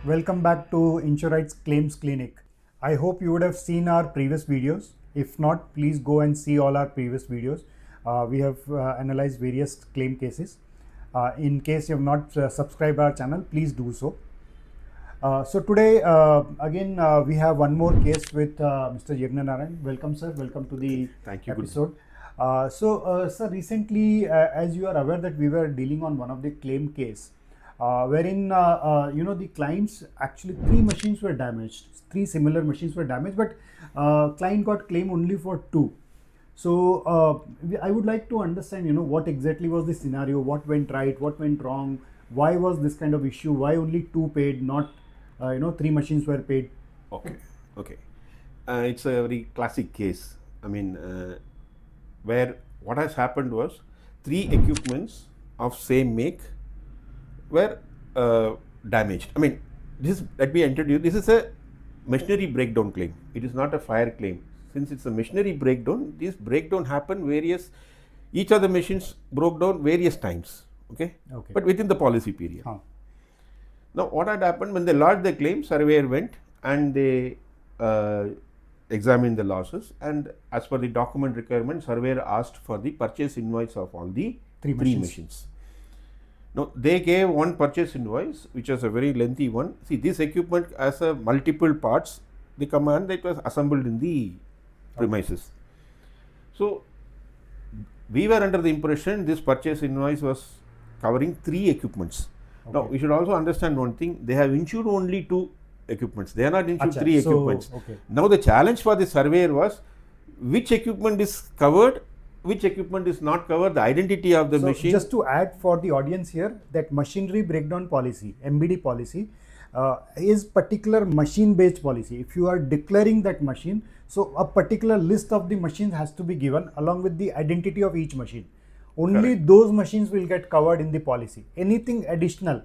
Welcome back to Insuright Claims Clinic. I hope you would have seen our previous videos. If not, please go and see all our previous videos. We have analyzed various claim cases. In case you have not subscribed our channel, please do so. So today, again, we have one more case with Mr. Narayan. Welcome, sir. Welcome to the Thank you. episode. Sir, recently, as you are aware that we were dealing on one of the claim case, wherein the clients actually 3 machines were damaged, 3 similar machines were damaged, but client got claim only for 2. So I would like to understand, what exactly was the scenario, what went right, what went wrong, why was this kind of issue, why only 2 paid, not 3 machines were paid. Okay. It's a very classic case. I mean, where what has happened was 3 equipments of same make were damaged. I mean, let me introduce. This is a machinery breakdown claim. It is not a fire claim. Since it's a machinery breakdown, this breakdown happened each of the machines broke down various times. Okay. But within the policy period. Now, what had happened when they lodged the claim, surveyor went and they examined the losses, and as per the document requirement, surveyor asked for the purchase invoice of all the 3 machines. Now, they gave one purchase invoice, which was a very lengthy one. See, this equipment has a multiple parts. The command that was assembled in the premises. So, we were under the impression this purchase invoice was covering 3 equipments. Now, we should also understand one thing. They have insured only 2 equipments. They are not insured 3 equipments. Now, the challenge for the surveyor was which equipment is covered, which equipment is not covered, the identity of the machine. Just to add for the audience here, that machinery breakdown policy, MBD policy, is particular machine based policy. If you are declaring that machine, so a particular list of the machines has to be given along with the identity of each machine. Only those machines will get covered in the policy. Anything additional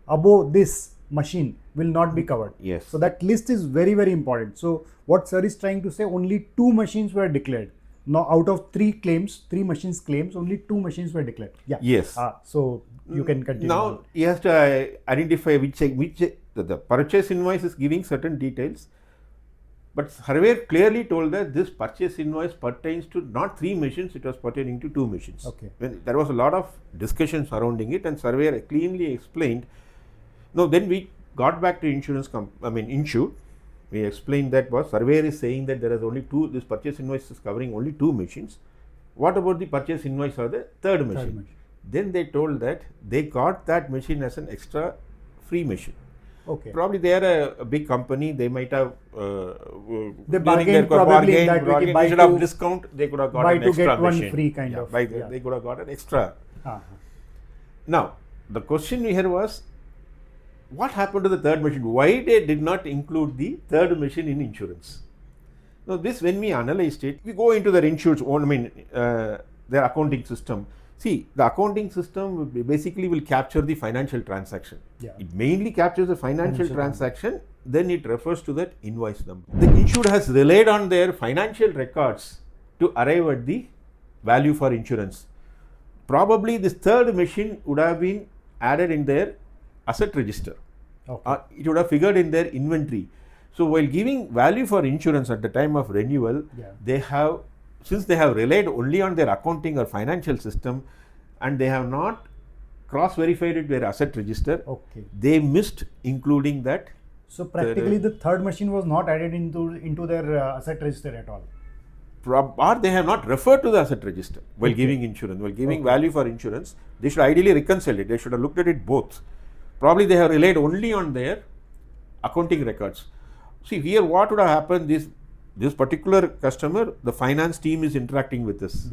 above this machine will not be covered. Yes. So that list is very, very important. So what sir is trying to say, only 2 machines were declared. Now out of 3 claims, 3 machines claims, only 2 machines were declared. Yeah. Yes. So you can continue. Now he has to identify which the purchase invoice is giving certain details. But surveyor clearly told that this purchase invoice pertains to not 3 machines, it was pertaining to 2 machines. When there was a lot of discussion surrounding it, and surveyor cleanly explained. Now then we got back to insured. We explained that surveyor is saying that there is only 2, this purchase invoice is covering only 2 machines. What about the purchase invoice of the third machine? Then they told that they got that machine as an extra free machine. Probably they are a big company, they might have they bargained probably in that way. Instead of discount, they could have got an extra get one machine. Free kind of. They could have got an extra. Now, the question here was, what happened to the third machine? Why they did not include the third machine in insurance? Now, this when we analyzed it, we go into their insurance own, their accounting system. See, the accounting system basically will capture the financial transaction. It mainly captures the financial transaction, then it refers to that invoice number. The insured has relied on their financial records to arrive at the value for insurance. Probably this third machine would have been added in their asset register. It would have figured in their inventory. So while giving value for insurance at the time of renewal, since they have relied only on their accounting or financial system, and they have not cross-verified it their asset register, they missed including that. So practically the third machine was not added into their asset register at all. Or they have not referred to the asset register while giving insurance, while giving value for insurance. They should ideally reconcile it. They should have looked at it both. Probably they have relied only on their accounting records. See, here what would have happened, this particular customer, the finance team is interacting with this.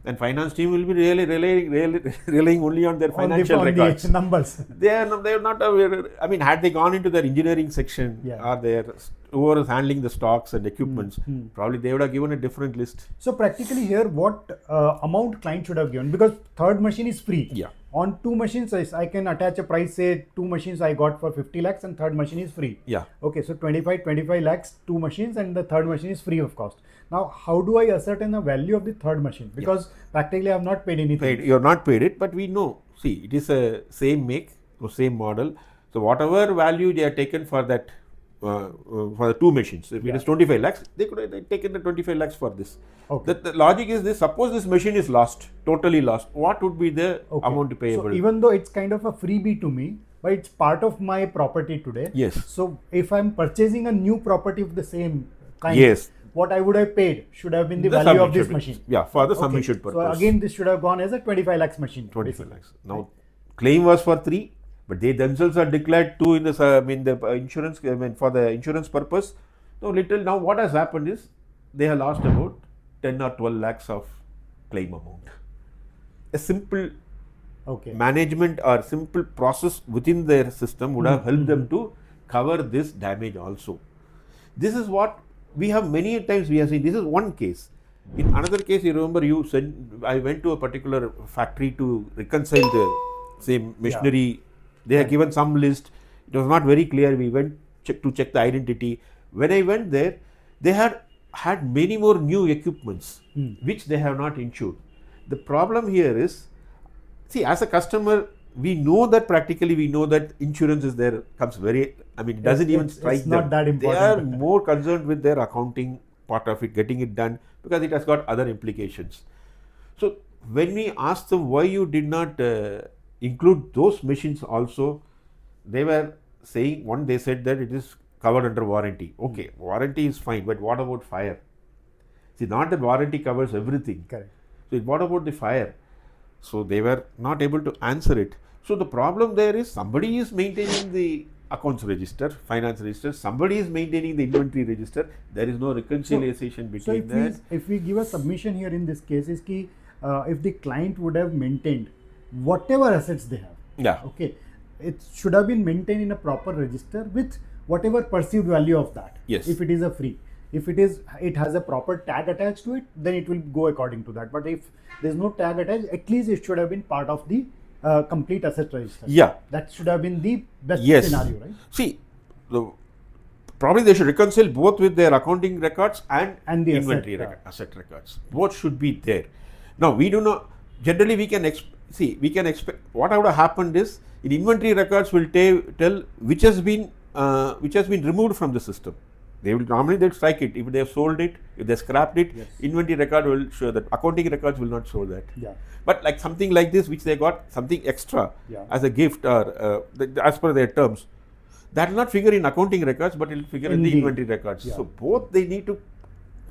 And finance team will be really relying only on their financial records. The numbers. They are not aware. Had they gone into their engineering section or whoever is handling the stocks and equipments, probably they would have given a different list. So practically here, what amount client should have given? Because third machine is free. On 2 machines, I can attach a price, say 2 machines I got for 50 lakhs and third machine is free. So 25 lakhs, 2 machines, and the third machine is free of cost. Now, how do I ascertain the value of the third machine? Because practically I have not paid anything. You have not paid it, but we know. See, it is a same make or same model. So whatever value they have taken for that, for the two machines, if it is 25 lakhs, they could have taken the 25 lakhs for this. Okay. The logic is this: suppose this machine is lost, totally lost, what would be the amount payable? So even though it's kind of a freebie to me, but it's part of my property today. Yes. So if I'm purchasing a new property of the same kind, Yes. what I would have paid should have been the value sum of this should be- machine. Yeah, for the sum issued purpose. So again, this should have gone as a 25 lakhs machine. 25 lakhs. Now, claim was for 3, but they themselves are declared 2 in the insurance. I mean, for the insurance purpose. So now what has happened is they have lost about 10 or 12 lakhs of claim amount. A simple management or simple process within their system would have helped them to cover this damage also. This is what we have many times we have seen. This is one case. In another case, you remember you said I went to a particular factory to reconcile the same machinery. They had given some list. It was not very clear. We went to check the identity. When I went there, they had many more new equipments which they have not insured. The problem here is, see, as a customer, we know that practically we know that insurance is there, comes very, I mean, it doesn't even strike it's not them. that important. They are more concerned with their accounting part of it, getting it done, because it has got other implications. So when we asked them why you did not include those machines also, they were saying, one, they said that it is covered under warranty. Okay, warranty is fine, but what about fire? See, not that warranty covers everything. Correct. So what about the fire? So they were not able to answer it. So the problem there is somebody is maintaining the accounts register, finance register, somebody is maintaining the inventory register. There is no reconciliation between that. If we give a submission here in this case, is ki, if the client would have maintained whatever assets they have, okay, it should have been maintained in a proper register with whatever perceived value of that. Yes. If it is a free, if it has a proper tag attached to it, then it will go according to that. But if there's no tag attached, at least it should have been part of the complete asset register. Yeah. That should have been the best Yes. scenario, right? See, probably they should reconcile both with their accounting records and the inventory asset records. Both should be there. Now, we do not, generally we can expect, what would have happened is, in inventory records will tell which has been removed from the system. They will normally they'll strike it. If they have sold it, if they scrapped it, inventory record will show that. Accounting records will not show that. Yeah. But like something like this, which they got something extra as a gift or as per their terms, that will not figure in accounting records, but it will figure in the inventory records. So both they need to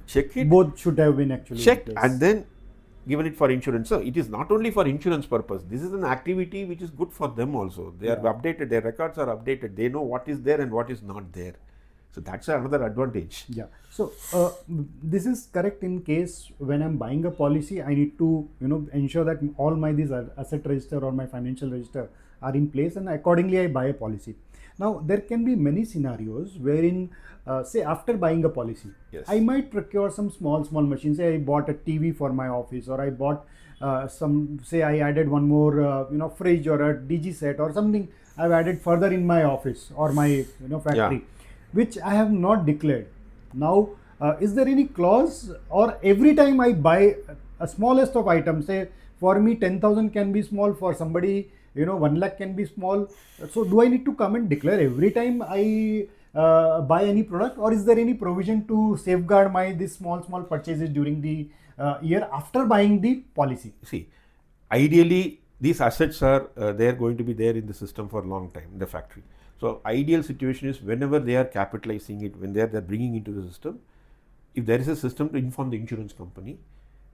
check it. Both should have been actually checked and then given it for insurance. So it is not only for insurance purpose. This is an activity which is good for them also. They are updated. Their records are updated. They know what is there and what is not there. So that's another advantage. Yeah. So this is correct in case when I'm buying a policy, I need to ensure that all my these asset register or my financial register are in place, and accordingly I buy a policy. Now there can be many scenarios wherein say after buying a policy, I might procure some small machines. Say I bought a TV for my office, or I bought say I added one more fridge or a DG set or something I've added further in my office or my factory, which I have not declared. Now, is there any clause, or every time I buy a smallest of items, say for me 10,000 can be small, for somebody 1 lakh can be small. So do I need to come and declare every time I buy any product, or is there any provision to safeguard my these small purchases during the year after buying the policy? See, ideally these assets are they're going to be there in the system for a long time in the factory. So ideal situation is whenever they are capitalizing it, when they're bringing into the system, if there is a system to inform the insurance company,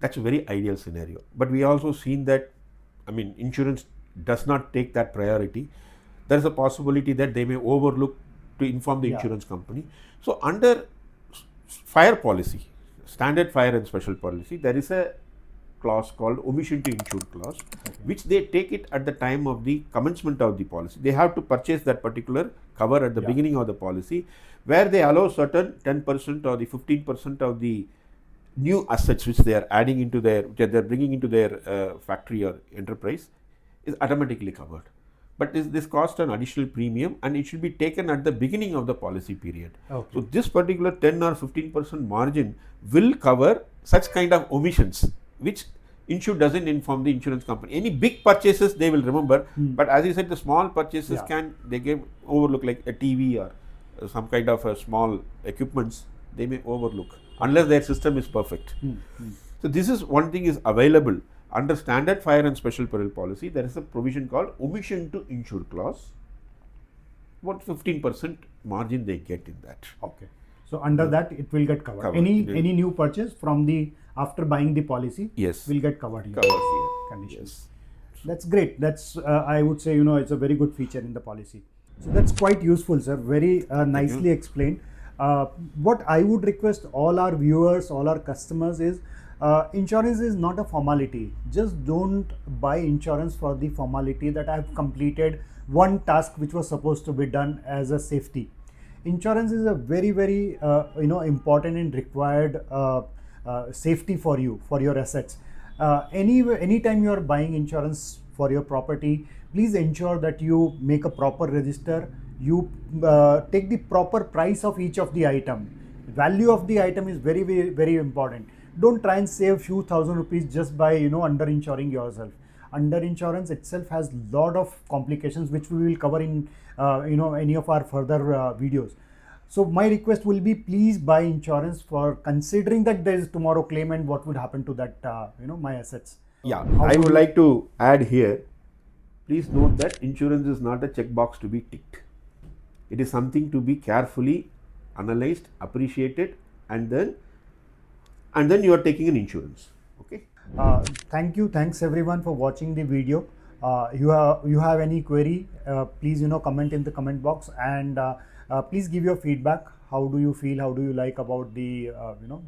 that's a very ideal scenario. But we also seen that, I mean, insurance does not take that priority. There is a possibility that they may overlook to inform the insurance company. So under fire policy, standard fire and special policy, there is a clause called omission to insure clause, which they take it at the time of the commencement of the policy. They have to purchase that particular cover at the beginning of the policy, where they allow certain 10% or the 15% of the new assets which they are adding into their, which they are bringing into their factory or enterprise, is automatically covered. But this costs an additional premium, and it should be taken at the beginning of the policy period. So this particular 10 or 15% margin will cover such kind of omissions, which Insured doesn't inform the insurance company. Any big purchases they will remember, but as you said, the small purchases they can overlook, like a TV or some kind of a small equipments they may overlook unless their system is perfect. So this is one thing is available under standard fire and special peril policy. There is a provision called omission to insure clause. About 15% margin they get in that. Okay. So under that it will get covered. Any new purchase from the after buying the policy, will get covered here. Conditions. That's great. That's I would say, it's a very good feature in the policy. So that's quite useful, sir. Very nicely explained. What I would request all our viewers, all our customers is, insurance is not a formality. Just don't buy insurance for the formality that I have completed one task which was supposed to be done as a safety. Insurance is a very, very important and required safety for you, for your assets. Anytime you are buying insurance for your property, please ensure that you make a proper register. You take the proper price of each of the item. Value of the item is very, very, very important. Don't try and save few thousand rupees just by under insuring yourself. Under insurance itself has lot of complications which we will cover in any of our further videos. So my request will be, please buy insurance for considering that there is tomorrow claim and what would happen to that my assets. Yeah, I would like to add here, please note that insurance is not a checkbox to be ticked. It is something to be carefully analyzed, appreciated, and then you are taking an insurance. Okay. Thanks everyone for watching the video. You have any query, please comment in the comment box, and please give your feedback. How do you feel, how do you like about the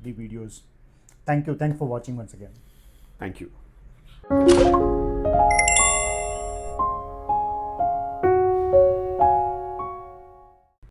the videos? Thanks for watching once again. Thank you.